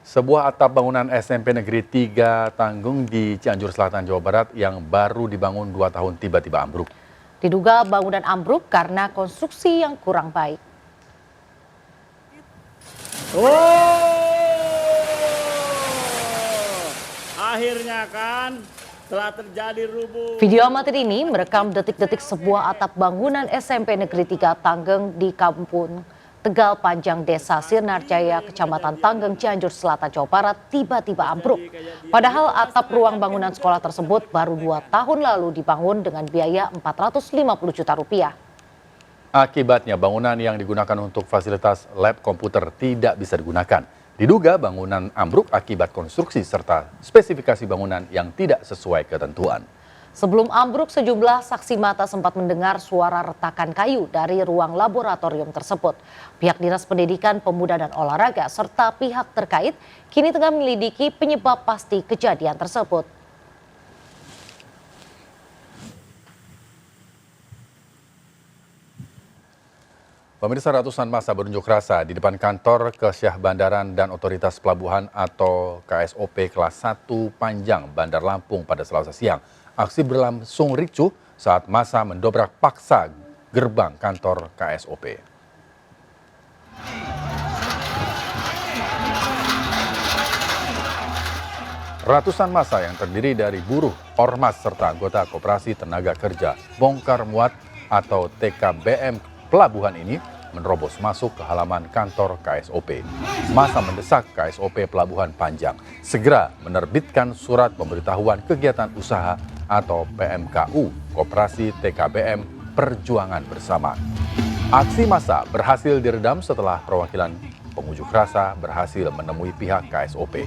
Sebuah atap bangunan SMP Negeri 3 Tanggung di Cianjur Selatan, Jawa Barat yang baru dibangun 2 tahun tiba-tiba ambruk. Diduga bangunan ambruk karena konstruksi yang kurang baik. Akhirnya kan telah terjadi rubuh. Video amatir ini merekam detik-detik sebuah atap bangunan SMP Negeri 3 Tanggeng di Kampung Tegal Panjang, Desa Sirnarjaya, Kecamatan Tanggeng, Cianjur Selatan, Jawa Barat, tiba-tiba ambruk. Padahal atap ruang bangunan sekolah tersebut baru 2 tahun lalu dibangun dengan biaya 450 juta rupiah. Akibatnya bangunan yang digunakan untuk fasilitas lab komputer tidak bisa digunakan. Diduga bangunan ambruk akibat konstruksi serta spesifikasi bangunan yang tidak sesuai ketentuan. Sebelum ambruk, sejumlah saksi mata sempat mendengar suara retakan kayu dari ruang laboratorium tersebut. Pihak Dinas Pendidikan, Pemuda dan Olahraga serta pihak terkait kini tengah menyelidiki penyebab pasti kejadian tersebut. Pemirsa, ratusan massa berunjuk rasa di depan kantor Kesyah Bandaran dan Otoritas Pelabuhan atau KSOP kelas 1 Panjang, Bandar Lampung pada Selasa siang. Aksi berlangsung ricuh saat massa mendobrak paksa gerbang kantor KSOP. Ratusan massa yang terdiri dari buruh, ormas, serta anggota Koperasi Tenaga Kerja Bongkar Muat atau TKBM Pelabuhan ini menerobos masuk ke halaman kantor KSOP. Massa mendesak KSOP Pelabuhan Panjang segera menerbitkan surat pemberitahuan kegiatan usaha atau PMKU Koperasi TKBM Perjuangan Bersama. Aksi massa berhasil diredam setelah perwakilan pengunjuk rasa berhasil menemui pihak KSOP.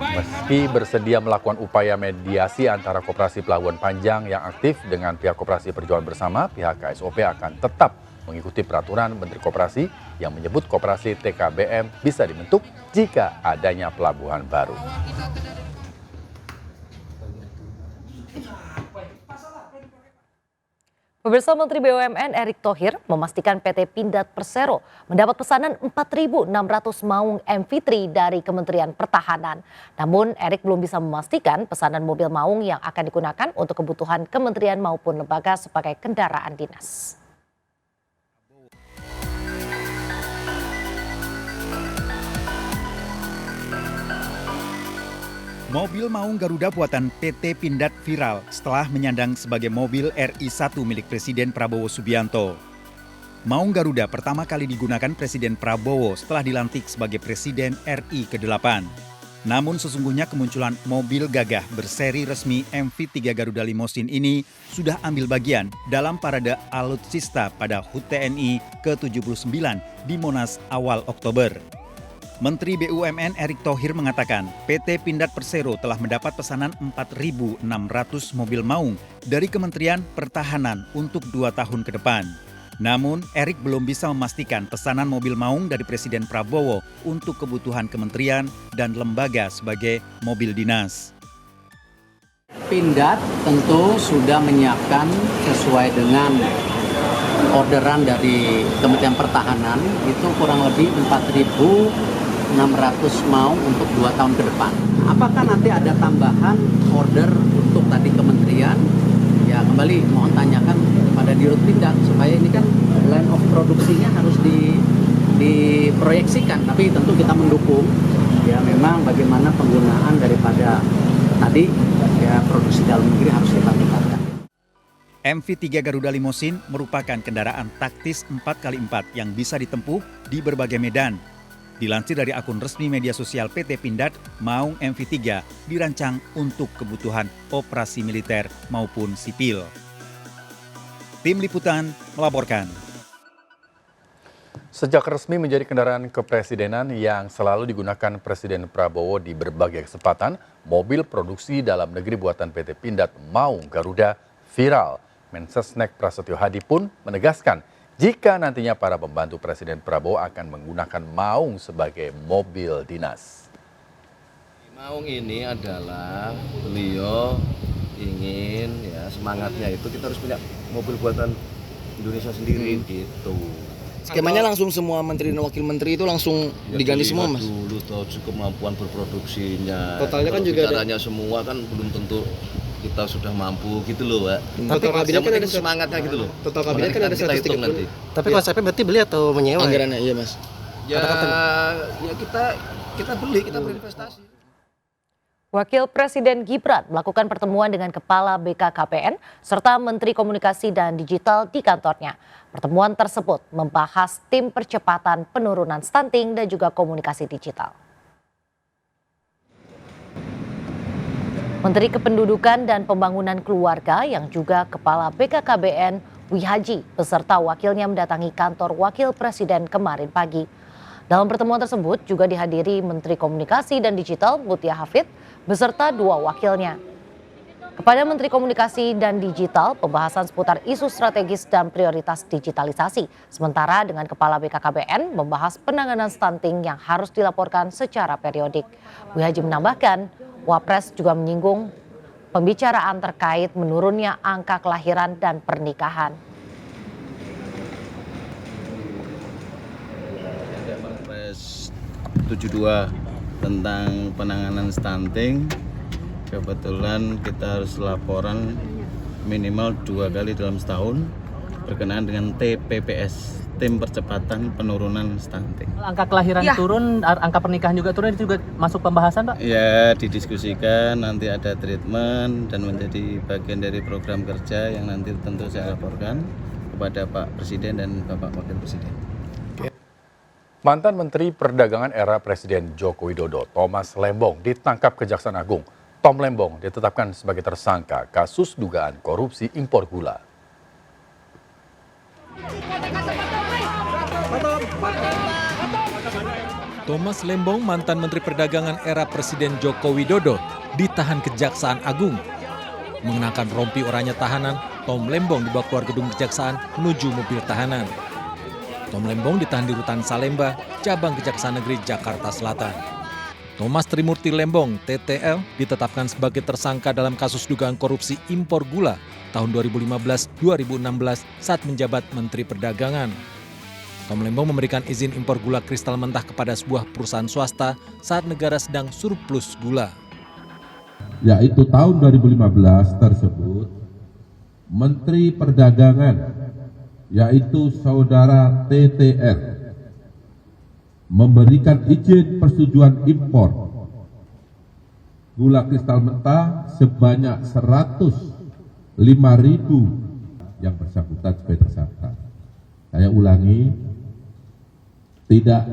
Meski bersedia melakukan upaya mediasi antara Koperasi Pelabuhan Panjang yang aktif dengan pihak Koperasi Perjuangan Bersama, pihak KSOP akan tetap mengikuti peraturan Menteri Koperasi yang menyebut Koperasi TKBM bisa dibentuk jika adanya pelabuhan baru. Pemirsa, Menteri BUMN Erick Thohir memastikan PT Pindad Persero mendapat pesanan 4.600 maung MV3 dari Kementerian Pertahanan. Namun Erick belum bisa memastikan pesanan mobil maung yang akan digunakan untuk kebutuhan kementerian maupun lembaga sebagai kendaraan dinas. Mobil maung Garuda buatan PT Pindad viral setelah menyandang sebagai mobil RI1 milik Presiden Prabowo Subianto. Maung Garuda pertama kali digunakan Presiden Prabowo setelah dilantik sebagai Presiden RI ke-8. Namun sesungguhnya kemunculan mobil gagah berseri resmi MV3 Garuda Limousine ini sudah ambil bagian dalam parade alutsista pada HUT TNI ke-79 di Monas awal Oktober. Menteri BUMN Erick Thohir mengatakan PT Pindad Persero telah mendapat pesanan 4.600 mobil maung dari Kementerian Pertahanan untuk 2 tahun ke depan. Namun, Erick belum bisa memastikan pesanan mobil maung dari Presiden Prabowo untuk kebutuhan kementerian dan lembaga sebagai mobil dinas. Pindad tentu sudah menyiapkan sesuai dengan orderan dari Kementerian Pertahanan, itu kurang lebih 4.600 maung untuk 2 tahun ke depan. Apakah nanti ada tambahan order untuk tadi kementerian? Ya kembali mohon tanyakan kepada Dirut Pindad supaya ini kan line of produksinya harus diproyeksikan. Tapi tentu kita mendukung ya memang bagaimana penggunaan daripada tadi ya produksi dalam negeri harus kita tingkatkan. MV3 Garuda Limousine merupakan kendaraan taktis 4x4 yang bisa ditempuh di berbagai medan. Dilansir dari akun resmi media sosial PT Pindad, maung MV3 dirancang untuk kebutuhan operasi militer maupun sipil. Tim Liputan melaporkan. Sejak resmi menjadi kendaraan kepresidenan yang selalu digunakan Presiden Prabowo di berbagai kesempatan, mobil produksi dalam negeri buatan PT Pindad Maung Garuda viral. Mensesnek Prasetyo Hadi pun menegaskan jika nantinya para pembantu Presiden Prabowo akan menggunakan maung sebagai mobil dinas. Maung ini adalah beliau ingin ya semangatnya itu kita harus punya mobil buatan Indonesia sendiri gitu. Skemanya langsung semua menteri dan wakil menteri itu langsung diganti semua, Mas. Dulu tahu kemampuan berproduksinya. Totalnya kan Kalau juga bicaranya semua kan belum tentu kita sudah mampu gitu loh, Pak. Total kabinet kan ada semangatnya gitu loh. Total kabinet kan ada kita hitung 130. nanti. Tapi konsepnya berarti beli atau menyewa? Anggarannya iya, Mas. Ya kita beli, kita berinvestasi. Wakil Presiden Gibran melakukan pertemuan dengan Kepala BKKBN serta Menteri Komunikasi dan Digital di kantornya. Pertemuan tersebut membahas tim percepatan penurunan stunting dan juga komunikasi digital. Menteri Kependudukan dan Pembangunan Keluarga yang juga Kepala BKKBN Wihaji beserta wakilnya mendatangi kantor Wakil Presiden kemarin pagi. Dalam pertemuan tersebut juga dihadiri Menteri Komunikasi dan Digital Mutia Hafid beserta dua wakilnya. Kepada Menteri Komunikasi dan Digital, pembahasan seputar isu strategis dan prioritas digitalisasi. Sementara dengan Kepala BKKBN membahas penanganan stunting yang harus dilaporkan secara periodik. Wihaji menambahkan, Wapres juga menyinggung pembicaraan terkait menurunnya angka kelahiran dan pernikahan. Wapres 72 tentang penanganan stunting, kebetulan kita harus laporan minimal 2 kali dalam setahun berkenaan dengan TPPS, tim percepatan penurunan stunting. Angka kelahiran turun, angka pernikahan juga turun, itu juga masuk pembahasan, Pak? Ya, didiskusikan, nanti ada treatment dan menjadi bagian dari program kerja yang nanti tentu saya laporkan kepada Pak Presiden dan Bapak Wakil Presiden. Mantan Menteri Perdagangan era Presiden Joko Widodo, Thomas Lembong, ditangkap Kejaksaan Agung. Tom Lembong ditetapkan sebagai tersangka kasus dugaan korupsi impor gula. Thomas Lembong, mantan Menteri Perdagangan era Presiden Joko Widodo, ditahan Kejaksaan Agung. Mengenakan rompi oranye tahanan, Tom Lembong dibawa keluar gedung Kejaksaan menuju mobil tahanan. Tom Lembong ditahan di Rutan Salemba, cabang Kejaksaan Negeri Jakarta Selatan. Thomas Trimurti Lembong, TTL, ditetapkan sebagai tersangka dalam kasus dugaan korupsi impor gula tahun 2015-2016 saat menjabat Menteri Perdagangan. Tom Lembong memberikan izin impor gula kristal mentah kepada sebuah perusahaan swasta saat negara sedang surplus gula. Yaitu tahun 2015 tersebut, Menteri Perdagangan yaitu saudara TTR memberikan izin persetujuan impor gula kristal mentah sebanyak 105.000 yang bersangkutan sebagai tersangka. Saya ulangi, tidak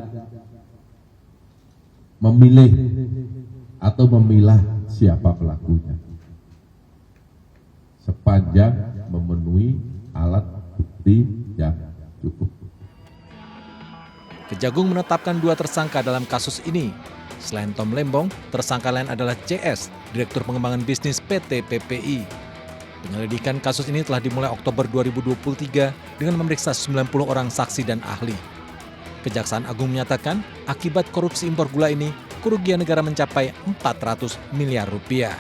memilih atau memilah siapa pelakunya, sepanjang memenuhi alat bukti yang cukup. Kejagung menetapkan 2 tersangka dalam kasus ini. Selain Tom Lembong, tersangka lain adalah CS, Direktur Pengembangan Bisnis PT PPI. Penyelidikan kasus ini telah dimulai Oktober 2023 dengan memeriksa 90 orang saksi dan ahli. Kejaksaan Agung menyatakan akibat korupsi impor gula ini, kerugian negara mencapai 400 miliar rupiah.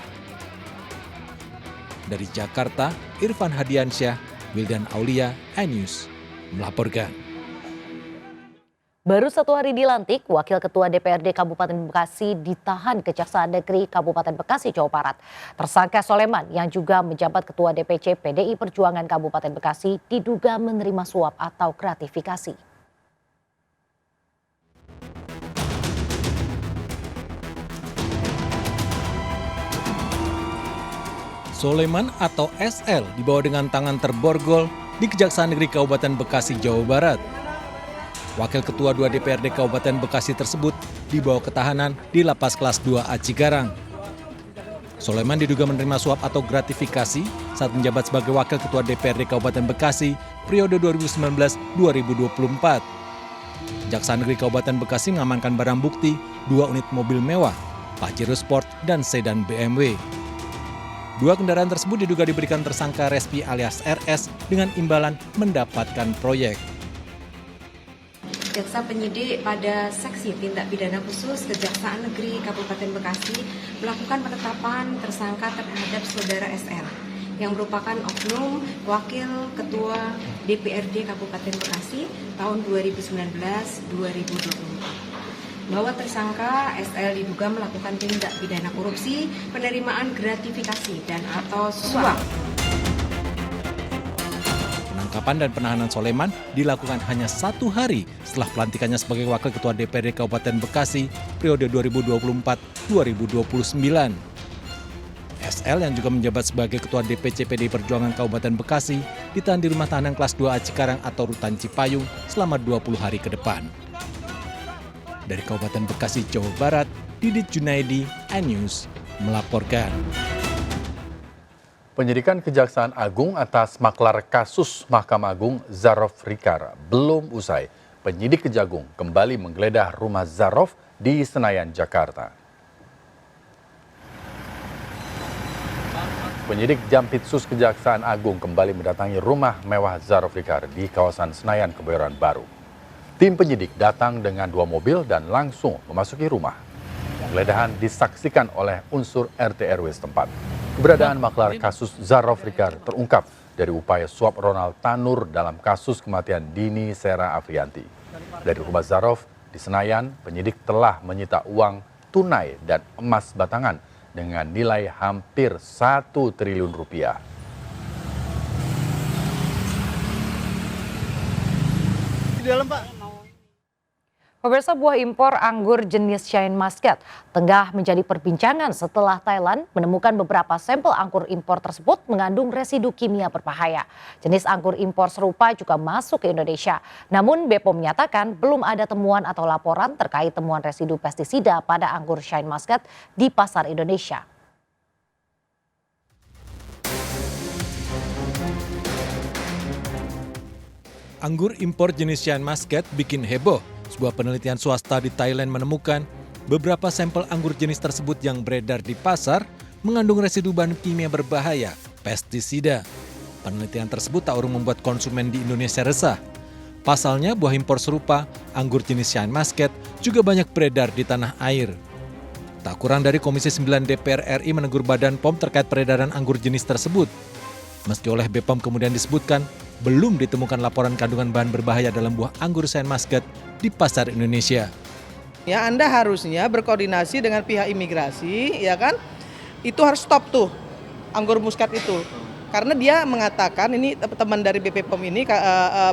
Dari Jakarta, Irfan Hadiansyah, Wildan Aulia, iNews melaporkan. Baru 1 hari dilantik, Wakil Ketua DPRD Kabupaten Bekasi ditahan Kejaksaan Negeri Kabupaten Bekasi, Jawa Barat. Tersangka Soleman yang juga menjabat Ketua DPC PDI Perjuangan Kabupaten Bekasi diduga menerima suap atau gratifikasi. Soleman atau SL dibawa dengan tangan terborgol di Kejaksaan Negeri Kabupaten Bekasi, Jawa Barat. Wakil Ketua 2 DPRD Kabupaten Bekasi tersebut dibawa ke tahanan di Lapas Kelas 2A Cikarang. Soleman diduga menerima suap atau gratifikasi saat menjabat sebagai Wakil Ketua DPRD Kabupaten Bekasi periode 2019-2024. Kejaksaan Negeri Kabupaten Bekasi mengamankan barang bukti 2 unit mobil mewah, Pajero Sport dan sedan BMW. 2 kendaraan tersebut diduga diberikan tersangka Respi alias RS dengan imbalan mendapatkan proyek. Jaksa penyidik pada Seksi Tindak Pidana Khusus Kejaksaan Negeri Kabupaten Bekasi melakukan penetapan tersangka terhadap saudara SL yang merupakan oknum Wakil Ketua DPRD Kabupaten Bekasi tahun 2019-2024. Bahwa tersangka SL diduga melakukan tindak pidana korupsi, penerimaan gratifikasi dan atau suap. Penangkapan dan penahanan Soleman dilakukan hanya 1 hari setelah pelantikannya sebagai Wakil Ketua DPRD Kabupaten Bekasi periode 2024-2029. SL yang juga menjabat sebagai Ketua DPC PDI Perjuangan Kabupaten Bekasi ditahan di Rumah Tahanan Kelas 2A Cikarang atau Rutan Cipayung selama 20 hari ke depan. Dari Kabupaten Bekasi, Jawa Barat, Didit Junaidi, iNews melaporkan. Penyidikan Kejaksaan Agung atas maklar kasus Mahkamah Agung Zarof Rikar belum usai. Penyidik Kejagung kembali menggeledah rumah Zarof di Senayan, Jakarta. Penyidik Jampitsus Kejaksaan Agung kembali mendatangi rumah mewah Zarof Rikar di kawasan Senayan, Kebayoran Baru. Tim penyidik datang dengan 2 mobil dan langsung memasuki rumah. Penggeledahan disaksikan oleh unsur RT RW setempat. Keberadaan maklar kasus Zarof Rikar terungkap dari upaya suap Ronald Tanur dalam kasus kematian Dini Sera Afrianti. Dari rumah Zarof di Senayan, penyidik telah menyita uang tunai dan emas batangan dengan nilai hampir 1 triliun rupiah. Di dalam, Pak. Pemirsa, buah impor anggur jenis Shine Muscat tengah menjadi perbincangan setelah Thailand menemukan beberapa sampel anggur impor tersebut mengandung residu kimia berbahaya. Jenis anggur impor serupa juga masuk ke Indonesia. Namun BPOM menyatakan belum ada temuan atau laporan terkait temuan residu pestisida pada anggur Shine Muscat di pasar Indonesia. Anggur impor jenis Shine Muscat bikin heboh. Sebuah penelitian swasta di Thailand menemukan beberapa sampel anggur jenis tersebut yang beredar di pasar mengandung residu bahan kimia berbahaya, pestisida. Penelitian tersebut tak urung membuat konsumen di Indonesia resah. Pasalnya buah impor serupa, anggur jenis Shine Muscat juga banyak beredar di tanah air. Tak kurang dari Komisi 9 DPR RI menegur Badan POM terkait peredaran anggur jenis tersebut. Meski oleh BPOM kemudian disebutkan, belum ditemukan laporan kandungan bahan berbahaya dalam buah anggur Shine Muscat di pasar Indonesia. Ya, Anda harusnya berkoordinasi dengan pihak imigrasi, ya kan? Itu harus stop tuh anggur muskat itu. Karena dia mengatakan, ini teman dari BPOM ini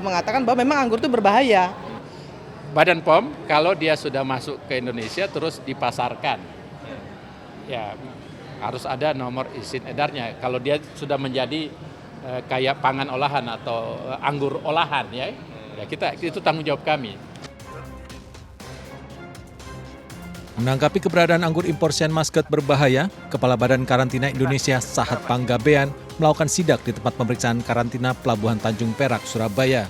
mengatakan bahwa memang anggur itu berbahaya. Badan POM kalau dia sudah masuk ke Indonesia terus dipasarkan, ya harus ada nomor izin edarnya. Kalau dia sudah menjadi kayak pangan olahan atau anggur olahan, ya kita itu tanggung jawab kami. Menanggapi keberadaan anggur impor Shine Muscat berbahaya, Kepala Badan Karantina Indonesia Sahat Panggabean melakukan sidak di tempat pemeriksaan karantina Pelabuhan Tanjung Perak, Surabaya.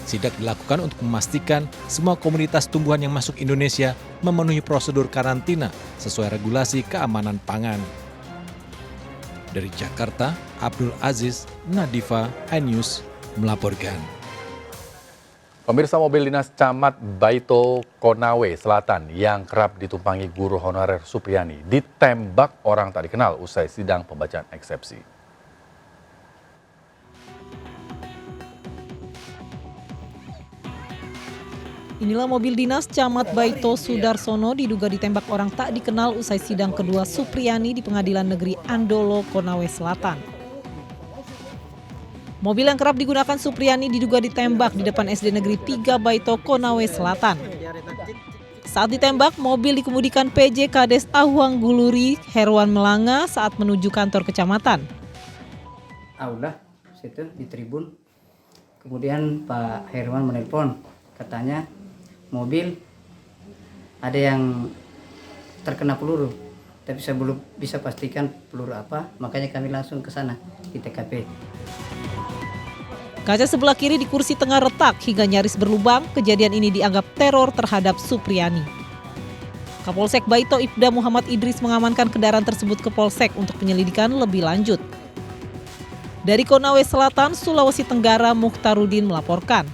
Sidak dilakukan untuk memastikan semua komoditas tumbuhan yang masuk Indonesia memenuhi prosedur karantina sesuai regulasi keamanan pangan. Dari Jakarta, Abdul Aziz, Nadifa, iNews melaporkan. Pemirsa, mobil dinas Camat Baito Konawe Selatan yang kerap ditumpangi guru honorer Supriyani ditembak orang tak dikenal usai sidang pembacaan eksepsi. Inilah mobil dinas Camat Baito Sudarsono diduga ditembak orang tak dikenal usai sidang kedua Supriyani di Pengadilan Negeri Andolo, Konawe Selatan. Mobil yang kerap digunakan Supriyani diduga ditembak di depan SD Negeri 3 Baito, Konawe Selatan. Saat ditembak, mobil dikemudikan PJ Kades Ahuang Guluri Herwan Melanga saat menuju kantor kecamatan. Udah, situ di tribun. Kemudian Pak Herwan menelpon, katanya mobil ada yang terkena peluru, tapi saya belum bisa pastikan peluru apa, makanya kami langsung ke sana di TKP. Kaca sebelah kiri di kursi tengah retak hingga nyaris berlubang. Kejadian ini dianggap teror terhadap Supriyani. Kapolsek Baito Ibda Muhammad Idris mengamankan kendaraan tersebut ke Polsek untuk penyelidikan lebih lanjut. Dari Konawe Selatan, Sulawesi Tenggara, Mukhtarudin melaporkan.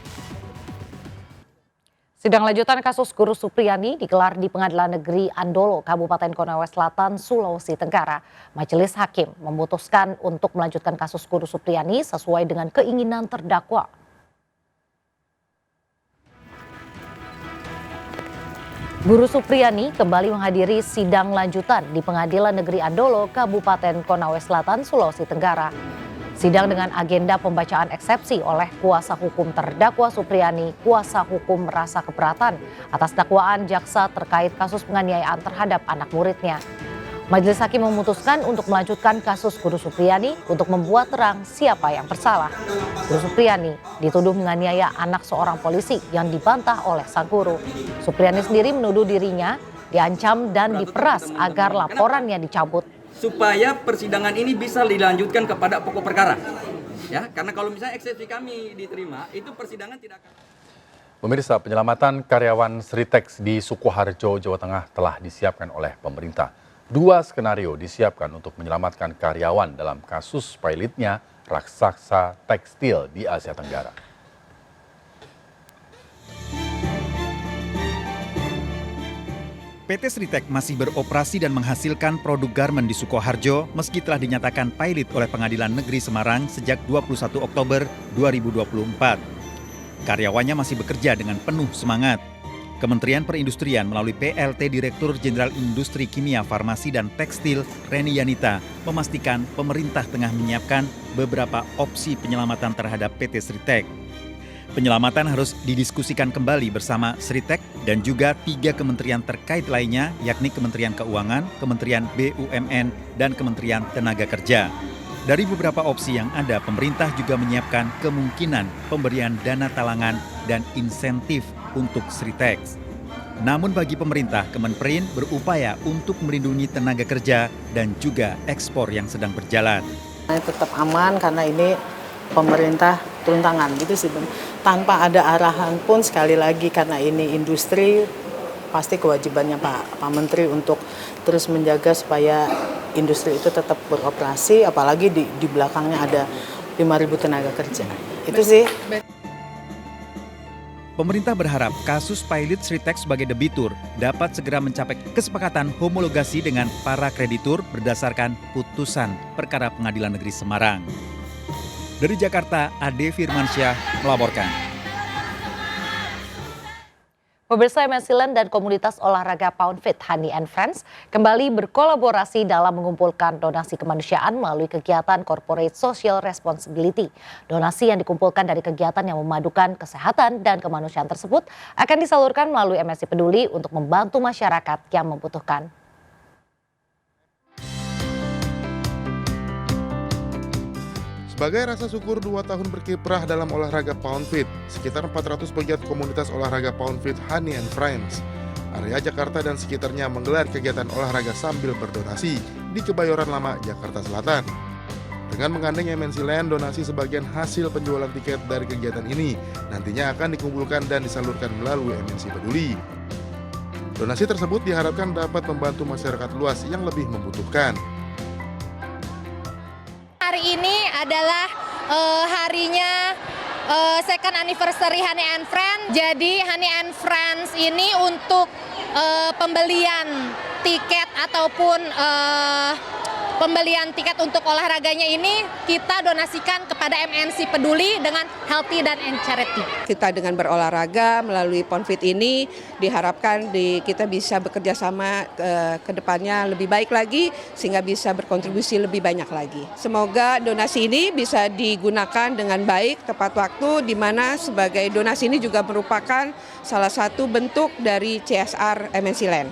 Sidang lanjutan kasus Guru Supriyani digelar di Pengadilan Negeri Andolo, Kabupaten Konawe Selatan, Sulawesi Tenggara. Majelis Hakim memutuskan untuk melanjutkan kasus Guru Supriyani sesuai dengan keinginan terdakwa. Guru Supriyani kembali menghadiri sidang lanjutan di Pengadilan Negeri Andolo, Kabupaten Konawe Selatan, Sulawesi Tenggara. Sidang dengan agenda pembacaan eksepsi oleh kuasa hukum terdakwa Supriyani, kuasa hukum merasa keberatan atas dakwaan jaksa terkait kasus penganiayaan terhadap anak muridnya. Majelis Hakim memutuskan untuk melanjutkan kasus Guru Supriyani untuk membuat terang siapa yang bersalah. Guru Supriyani dituduh menganiaya anak seorang polisi yang dibantah oleh sang guru. Supriyani sendiri menuduh dirinya diancam dan diperas agar laporannya dicabut. Supaya persidangan ini bisa dilanjutkan kepada pokok perkara. Ya, karena kalau misalnya eksepsi kami diterima, itu persidangan tidak akan... Pemirsa, penyelamatan karyawan Sritex di Sukoharjo, Jawa Tengah telah disiapkan oleh pemerintah. 2 skenario disiapkan untuk menyelamatkan karyawan dalam kasus pilotnya raksasa tekstil di Asia Tenggara. PT Sritex masih beroperasi dan menghasilkan produk garmen di Sukoharjo meski telah dinyatakan pilot oleh Pengadilan Negeri Semarang sejak 21 Oktober 2024. Karyawannya masih bekerja dengan penuh semangat. Kementerian Perindustrian melalui PLT Direktur Jenderal Industri Kimia, Farmasi, dan Tekstil Reni Yanita memastikan pemerintah tengah menyiapkan beberapa opsi penyelamatan terhadap PT Sritex. Penyelamatan harus didiskusikan kembali bersama Sritex dan juga 3 kementerian terkait lainnya, yakni Kementerian Keuangan, Kementerian BUMN, dan Kementerian Tenaga Kerja. Dari beberapa opsi yang ada, pemerintah juga menyiapkan kemungkinan pemberian dana talangan dan insentif untuk Sritex. Namun bagi pemerintah, Kemenperin berupaya untuk melindungi tenaga kerja dan juga ekspor yang sedang berjalan. Tetap aman karena ini pemerintah turun tangan gitu sih, tanpa ada arahan pun, sekali lagi karena ini industri, pasti kewajibannya Pak Menteri untuk terus menjaga supaya industri itu tetap beroperasi, apalagi di belakangnya ada 5.000 tenaga kerja. Itu sih. Pemerintah berharap kasus pilot Sritex sebagai debitur dapat segera mencapai kesepakatan homologasi dengan para kreditur berdasarkan putusan perkara Pengadilan Negeri Semarang. Dari Jakarta, Ade Firmansyah melaporkan. Pemirsa, MNC Land dan komunitas olahraga Pound Fit Honey and Friends kembali berkolaborasi dalam mengumpulkan donasi kemanusiaan melalui kegiatan Corporate Social Responsibility. Donasi yang dikumpulkan dari kegiatan yang memadukan kesehatan dan kemanusiaan tersebut akan disalurkan melalui MNC Peduli untuk membantu masyarakat yang membutuhkan. Sebagai rasa syukur 2 tahun berkiprah dalam olahraga Pound Fit, sekitar 400 pegiat komunitas olahraga Pound Fit Honey and Friends, area Jakarta dan sekitarnya menggelar kegiatan olahraga sambil berdonasi di Kebayoran Lama, Jakarta Selatan. Dengan menggandeng MNC Land, donasi sebagian hasil penjualan tiket dari kegiatan ini nantinya akan dikumpulkan dan disalurkan melalui MNC Peduli. Donasi tersebut diharapkan dapat membantu masyarakat luas yang lebih membutuhkan. Hari ini adalah harinya second anniversary Honey and Friends. Jadi Honey and Friends ini untuk pembelian tiket ataupun pembelian tiket untuk olahraganya ini kita donasikan kepada MNC Peduli dengan Healthy dan Charity. Kita dengan berolahraga melalui Pound Fit ini diharapkan kita bisa bekerja sama ke depannya lebih baik lagi sehingga bisa berkontribusi lebih banyak lagi. Semoga donasi ini bisa digunakan dengan baik tepat waktu, di mana sebagai donasi ini juga merupakan salah satu bentuk dari CSR MNC Land.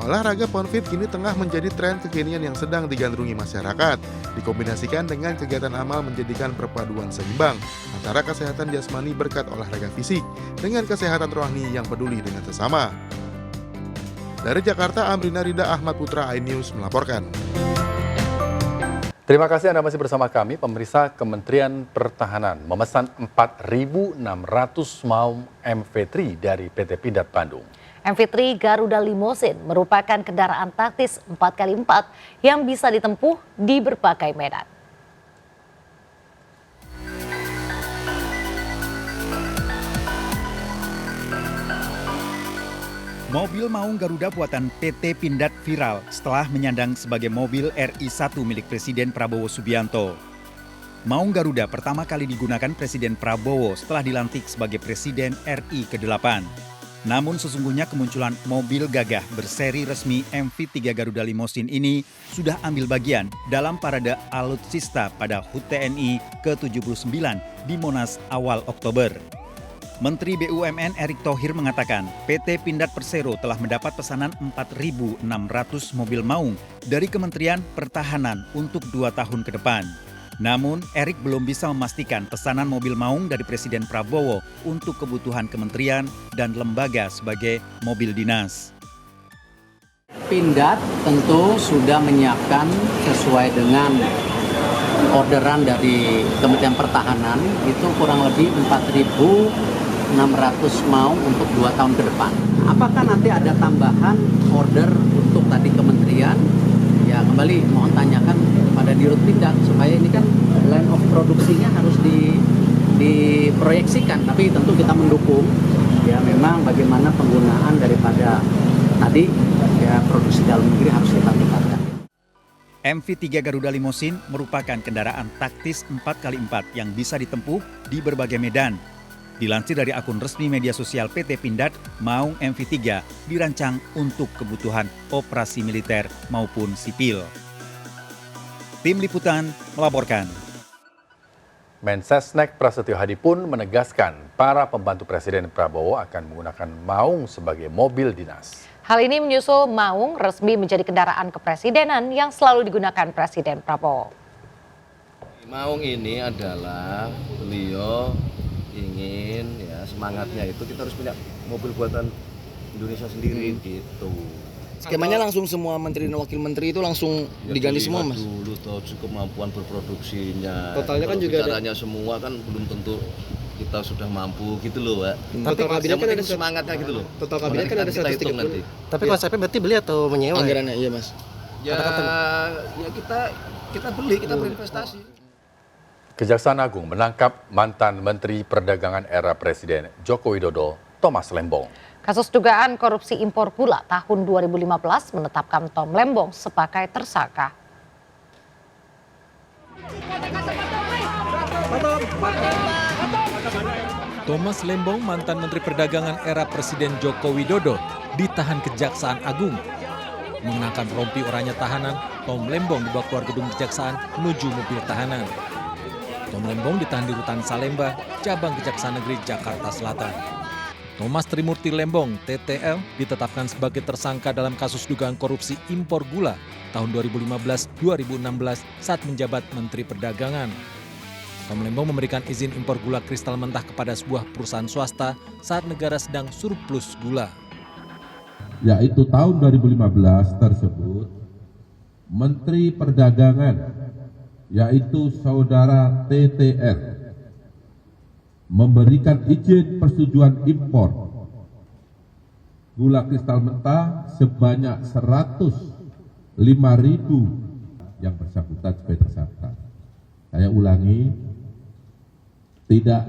Olahraga Pound Fit kini tengah menjadi tren kekinian yang sedang digandrungi masyarakat. Dikombinasikan dengan kegiatan amal menjadikan perpaduan seimbang antara kesehatan jasmani berkat olahraga fisik dengan kesehatan rohani yang peduli dengan sesama. Dari Jakarta, Amrina Rida Ahmad Putra, iNews melaporkan. Terima kasih Anda masih bersama kami. Pemirsa, Kementerian Pertahanan memesan 4.600 maung MV3 dari PT Pindad Bandung. MV3 Garuda Limousine merupakan kendaraan taktis 4x4 yang bisa ditempuh di berbagai medan. Mobil Maung Garuda buatan PT Pindad viral setelah menyandang sebagai mobil RI1 milik Presiden Prabowo Subianto. Maung Garuda pertama kali digunakan Presiden Prabowo setelah dilantik sebagai Presiden RI ke-8. Namun sesungguhnya kemunculan mobil gagah berseri resmi MV3 Garuda Limousine ini sudah ambil bagian dalam parade alutsista pada HUT TNI ke-79 di Monas awal Oktober. Menteri BUMN Erick Thohir mengatakan PT Pindad Persero telah mendapat pesanan 4.600 mobil Maung dari Kementerian Pertahanan untuk 2 tahun ke depan. Namun, Erick belum bisa memastikan pesanan mobil Maung dari Presiden Prabowo untuk kebutuhan kementerian dan lembaga sebagai mobil dinas. Pindad tentu sudah menyiapkan sesuai dengan orderan dari Kementerian Pertahanan itu kurang lebih 4.600 Maung untuk 2 tahun ke depan. Apakah nanti ada tambahan order untuk tadi kementerian? Ya kembali mohon tanyakan pada Dirut Pindad supaya ini kan line of produksinya harus diproyeksikan. Tapi tentu kita mendukung ya memang bagaimana penggunaan daripada tadi ya produksi dalam negeri harus kita tingkatkan. MV3 Garuda Limousine merupakan kendaraan taktis 4x4 yang bisa ditempuh di berbagai medan. Dilansir dari akun resmi media sosial PT Pindad, Maung MV3 dirancang untuk kebutuhan operasi militer maupun sipil. Tim Liputan melaporkan. Mensesnek Prasetyo Hadi pun menegaskan para pembantu Presiden Prabowo akan menggunakan Maung sebagai mobil dinas. Hal ini menyusul Maung resmi menjadi kendaraan kepresidenan yang selalu digunakan Presiden Prabowo. Maung ini adalah beliau ingin ya semangatnya itu kita harus punya mobil buatan Indonesia sendiri gitu. Skemanya langsung semua menteri dan wakil menteri itu langsung ya, diganti semua mas? Dulu tahu kemampuan berproduksinya. Totalnya kan juga bicaranya semua kan belum tentu kita sudah mampu gitu loh Pak. Total kabinet kan ada semangatnya gitu loh. Total kabinet kan ada 130. Tapi konsepnya berarti beli atau menyewa? Anggarannya iya mas. Ya kita beli, kita berinvestasi. Kejaksaan Agung menangkap mantan Menteri Perdagangan era Presiden Joko Widodo, Thomas Lembong. Kasus dugaan korupsi impor gula tahun 2015 menetapkan Tom Lembong sebagai tersangka. Thomas Lembong, mantan Menteri Perdagangan era Presiden Joko Widodo, ditahan Kejaksaan Agung. Mengenakan rompi oranye tahanan, Tom Lembong dibawa keluar gedung Kejaksaan menuju mobil tahanan. Tom Lembong ditahan di Rutan Salemba, cabang Kejaksaan Negeri Jakarta Selatan. Thomas Trimurti Lembong, TTL, ditetapkan sebagai tersangka dalam kasus dugaan korupsi impor gula tahun 2015-2016 saat menjabat Menteri Perdagangan. Tom Lembong memberikan izin impor gula kristal mentah kepada sebuah perusahaan swasta saat negara sedang surplus gula. Yaitu tahun 2015 tersebut, Menteri Perdagangan yaitu saudara TTR memberikan izin persetujuan impor gula kristal mentah sebanyak 105.000 yang bersangkutan sebagai tersangka. Saya ulangi, tidak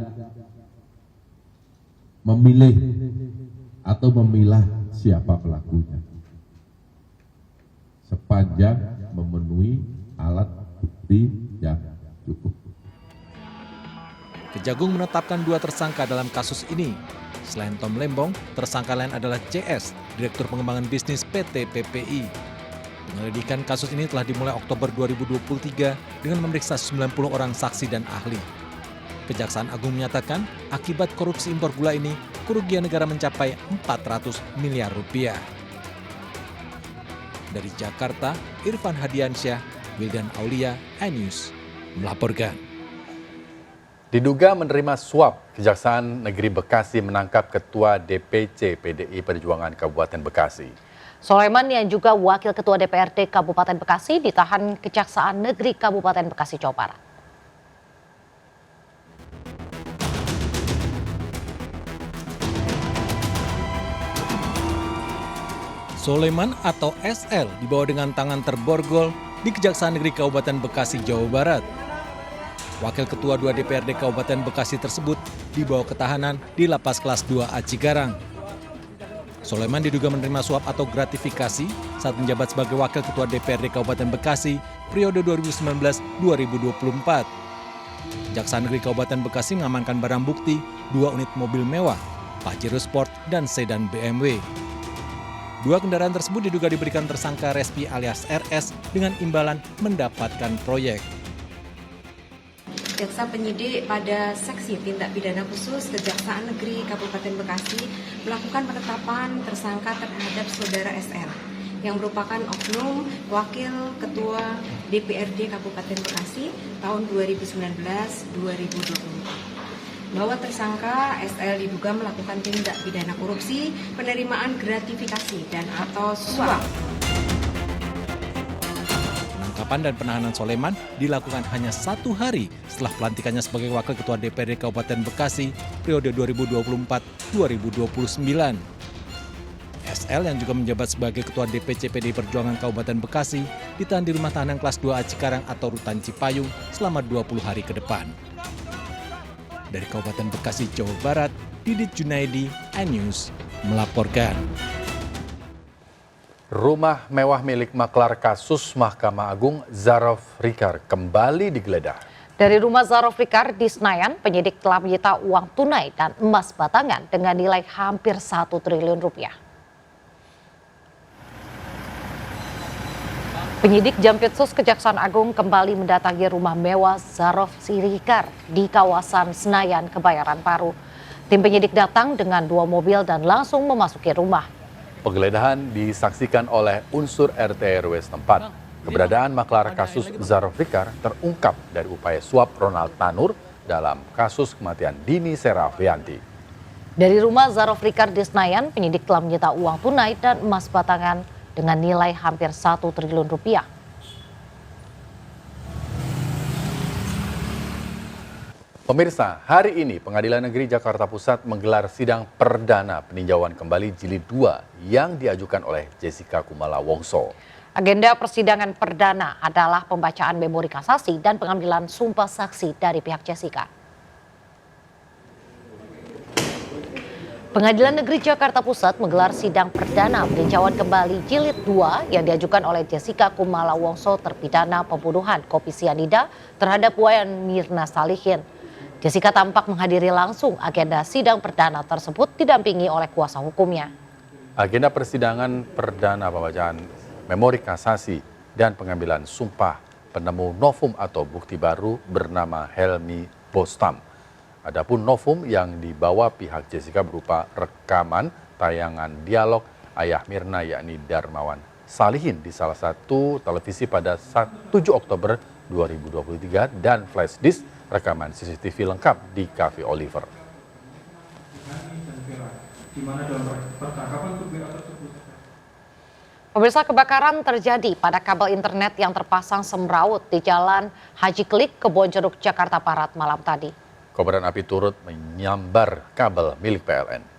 memilih atau memilah siapa pelakunya, sepanjang memenuhi alat bukti yang cukup. Kejagung menetapkan 2 tersangka dalam kasus ini. Selain Tom Lembong, tersangka lain adalah CS, Direktur Pengembangan Bisnis PT PPI. Penyelidikan kasus ini telah dimulai Oktober 2023 dengan memeriksa 90 orang saksi dan ahli. Kejaksaan Agung menyatakan akibat korupsi impor gula ini, kerugian negara mencapai 400 miliar rupiah. Dari Jakarta, Irfan Hadiansyah, Wildan Aulia, iNews melaporkan. Diduga menerima suap, Kejaksaan Negeri Bekasi menangkap Ketua DPC PDI Perjuangan Kabupaten Bekasi. Soleman yang juga Wakil Ketua DPRD Kabupaten Bekasi ditahan Kejaksaan Negeri Kabupaten Bekasi, Jawa Barat. Soleman atau SL dibawa dengan tangan terborgol di Kejaksaan Negeri Kabupaten Bekasi, Jawa Barat. Wakil Ketua 2 DPRD Kabupaten Bekasi tersebut dibawa ke tahanan di Lapas Kelas 2A Cikarang. Soleman diduga menerima suap atau gratifikasi saat menjabat sebagai Wakil Ketua DPRD Kabupaten Bekasi periode 2019-2024. Jaksa Negeri Kabupaten Bekasi mengamankan barang bukti 2 unit mobil mewah, Pajero Sport, dan sedan BMW. 2 kendaraan tersebut diduga diberikan tersangka Respi alias RS dengan imbalan mendapatkan proyek. Jaksa penyidik pada Seksi Tindak Pidana Khusus Kejaksaan Negeri Kabupaten Bekasi melakukan penetapan tersangka terhadap saudara SL yang merupakan oknum Wakil Ketua DPRD Kabupaten Bekasi tahun 2019-2024. Bahwa tersangka SL diduga melakukan tindak pidana korupsi, penerimaan gratifikasi dan atau suap. Penangkapan dan penahanan Soleman dilakukan hanya 1 hari setelah pelantikannya sebagai Wakil Ketua DPRD Kabupaten Bekasi periode 2024-2029. SL yang juga menjabat sebagai Ketua DPC PDI Perjuangan Kabupaten Bekasi ditahan di Rumah Tahanan Kelas 2A Cikarang atau Rutan Cipayung selama 20 hari ke depan. Dari Kabupaten Bekasi, Jawa Barat, Didit Junaidi, iNews melaporkan. Rumah mewah milik maklar kasus Mahkamah Agung Zarof Rikar kembali digeledah. Dari rumah Zarof Rikar di Senayan, penyidik telah menyita uang tunai dan emas batangan dengan nilai hampir 1 triliun rupiah. Penyidik Jampitsus Kejaksaan Agung kembali mendatangi rumah mewah Zarof Rikar di kawasan Senayan, Kebayoran Baru. Tim penyidik datang dengan 2 mobil dan langsung memasuki rumah. Penggeledahan disaksikan oleh unsur RT RW setempat. Keberadaan maklar kasus Zarof Rikar terungkap dari upaya suap Ronald Tanur dalam kasus kematian Dini Serafianti. Dari rumah Zarof Rikar di Senayan, penyidik telah menyita uang tunai dan emas batangan dengan nilai hampir 1 triliun rupiah. Pemirsa, hari ini Pengadilan Negeri Jakarta Pusat menggelar sidang perdana peninjauan kembali jilid 2 yang diajukan oleh Jessica Kumala Wongso. Agenda persidangan perdana adalah pembacaan memori kasasi dan pengambilan sumpah saksi dari pihak Jessica. Pengadilan Negeri Jakarta Pusat menggelar sidang perdana peninjauan kembali jilid 2 yang diajukan oleh Jessica Kumala Wongso terpidana pembunuhan kopi sianida terhadap Wayan Mirna Salihin. Jessica tampak menghadiri langsung agenda sidang perdana tersebut didampingi oleh kuasa hukumnya. Agenda persidangan perdana pembacaan memori kasasi dan pengambilan sumpah penemu novum atau bukti baru bernama Helmi Bostam. Adapun novum yang dibawa pihak Jessica berupa rekaman tayangan dialog ayah Mirna yakni Darmawan Salihin di salah satu televisi pada 7 Oktober 2023 dan flash disk rekaman CCTV lengkap di Cafe Oliver. Pemirsa, kebakaran terjadi pada kabel internet yang terpasang semrawut di Jalan Haji Klik, Kebonjeruk, Jakarta Barat malam tadi. Kobaran api turut menyambar kabel milik PLN.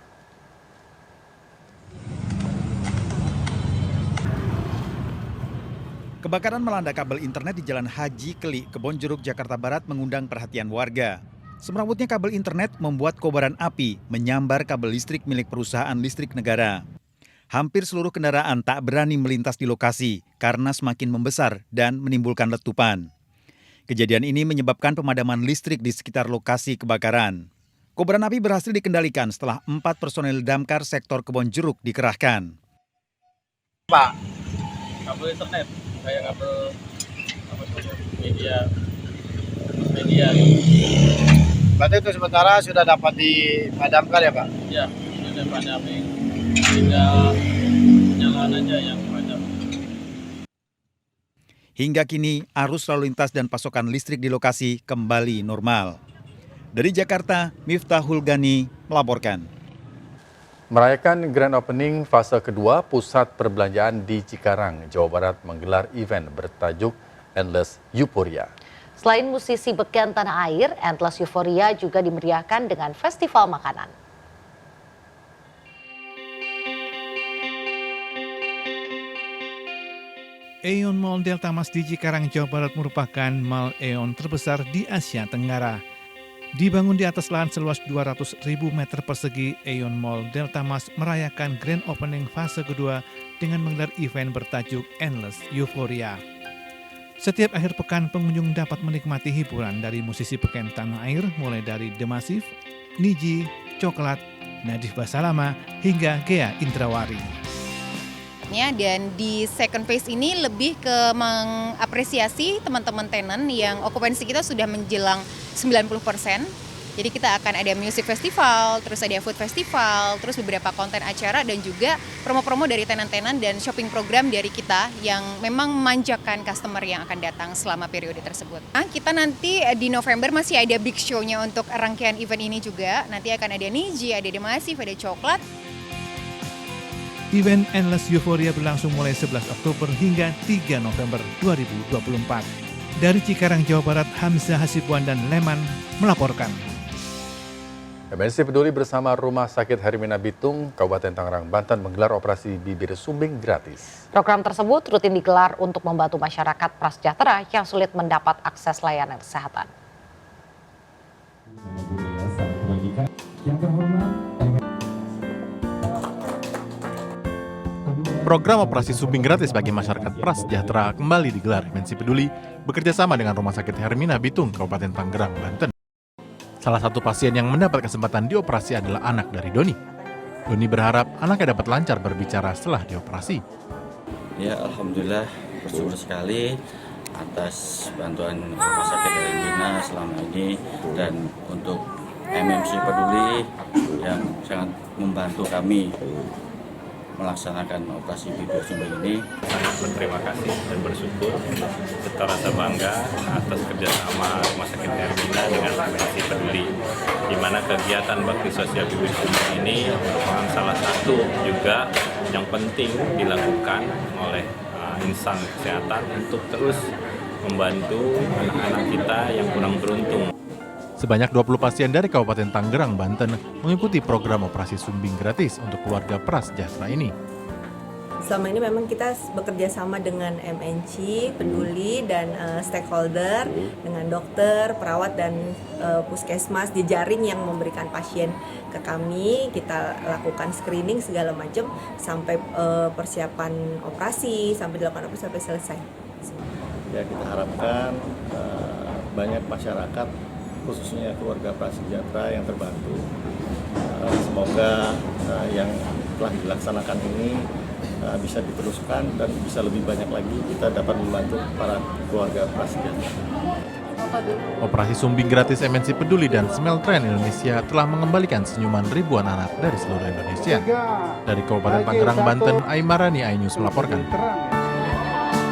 Kebakaran melanda kabel internet di Jalan Haji Keli, Kebonjeruk, Jakarta Barat mengundang perhatian warga. Semrawutnya kabel internet membuat kobaran api menyambar kabel listrik milik perusahaan listrik negara. Hampir seluruh kendaraan tak berani melintas di lokasi karena semakin membesar dan menimbulkan letupan. Kejadian ini menyebabkan pemadaman listrik di sekitar lokasi kebakaran. Kobaran api berhasil dikendalikan setelah 4 personel damkar sektor Kebonjeruk dikerahkan. Pak, kabel internet, kayak kabel media. Berarti itu sementara sudah dapat dipadamkan ya Pak? Ya, sudah padamkan. Tinggal jalan aja yang padam. Hingga kini, arus lalu lintas dan pasokan listrik di lokasi kembali normal. Dari Jakarta, Miftahul Gani melaporkan. Merayakan grand opening fase kedua Pusat Perbelanjaan di Cikarang, Jawa Barat menggelar event bertajuk Endless Euphoria. Selain musisi beken tanah air, Endless Euphoria juga dimeriahkan dengan festival makanan. Aeon Mall Delta Mas di Cikarang, Jawa Barat merupakan mall Aeon terbesar di Asia Tenggara. Dibangun di atas lahan seluas 200.000 meter persegi, Aeon Mall Delta Mas merayakan grand opening fase kedua dengan menggelar event bertajuk Endless Euphoria. Setiap akhir pekan, pengunjung dapat menikmati hiburan dari musisi beken tanah air mulai dari The Massive, Niji, Coklat, Nadif Basalama, hingga Gea Indrawari. Dan di second phase ini lebih ke mengapresiasi teman-teman tenan yang okupansi kita sudah menjelang 90%. Jadi kita akan ada music festival, terus ada food festival, terus beberapa konten acara dan juga promo-promo dari tenan-tenan dan shopping program dari kita yang memang memanjakan customer yang akan datang selama periode tersebut. Nah, kita nanti di November masih ada big show-nya untuk rangkaian event ini juga. Nanti akan ada Niji, ada The Massive, ada Coklat. Event Endless Euphoria berlangsung mulai 11 Oktober hingga 3 November 2024. Dari Cikarang, Jawa Barat, Hamzah Hasibuan dan Leman melaporkan. MNC Peduli bersama Rumah Sakit Hermina Bitung, Kabupaten Tangerang, Banten menggelar operasi bibir sumbing gratis. Program tersebut rutin digelar untuk membantu masyarakat prasejahtera yang sulit mendapat akses layanan kesehatan. Yang terhormat, program operasi sumbing gratis bagi masyarakat prasejahtera kembali digelar MNC Peduli bekerjasama dengan Rumah Sakit Hermina Bitung, Kabupaten Tangerang, Banten. Salah satu pasien yang mendapat kesempatan dioperasi adalah anak dari Doni. Doni berharap anaknya dapat lancar berbicara setelah dioperasi. Ya, alhamdulillah bersyukur sekali atas bantuan Rumah Sakit Hermina selama ini dan untuk MNC Peduli yang sangat membantu kami melaksanakan operasi bibir sumbing ini. Sangat berterima kasih dan bersyukur serta rasa bangga atas kerjasama Rumah Sakit Hermina dengan MNC Peduli, di mana kegiatan bakti sosial bibir sumbing ini merupakan salah satu juga yang penting dilakukan oleh insan kesehatan untuk terus membantu anak-anak kita yang kurang beruntung. Sebanyak 20 pasien dari Kabupaten Tangerang, Banten mengikuti program operasi sumbing gratis untuk keluarga prasejahtera ini. Selama ini memang kita bekerja sama dengan MNC Peduli dan stakeholder, dengan dokter, perawat dan puskesmas di jaring yang memberikan pasien ke kami. Kita lakukan screening segala macam sampai persiapan operasi, sampai dilakukan operasi sampai selesai. Ya, kita harapkan banyak masyarakat khususnya keluarga prasejahtera yang terbantu. Semoga yang telah dilaksanakan ini bisa diteruskan dan bisa lebih banyak lagi kita dapat membantu para keluarga prasejahtera. Operasi sumbing gratis MNC Peduli dan Smeltren Indonesia telah mengembalikan senyuman ribuan anak dari seluruh Indonesia. Dari Kabupaten Tangerang, Banten, Aimarani, iNews melaporkan.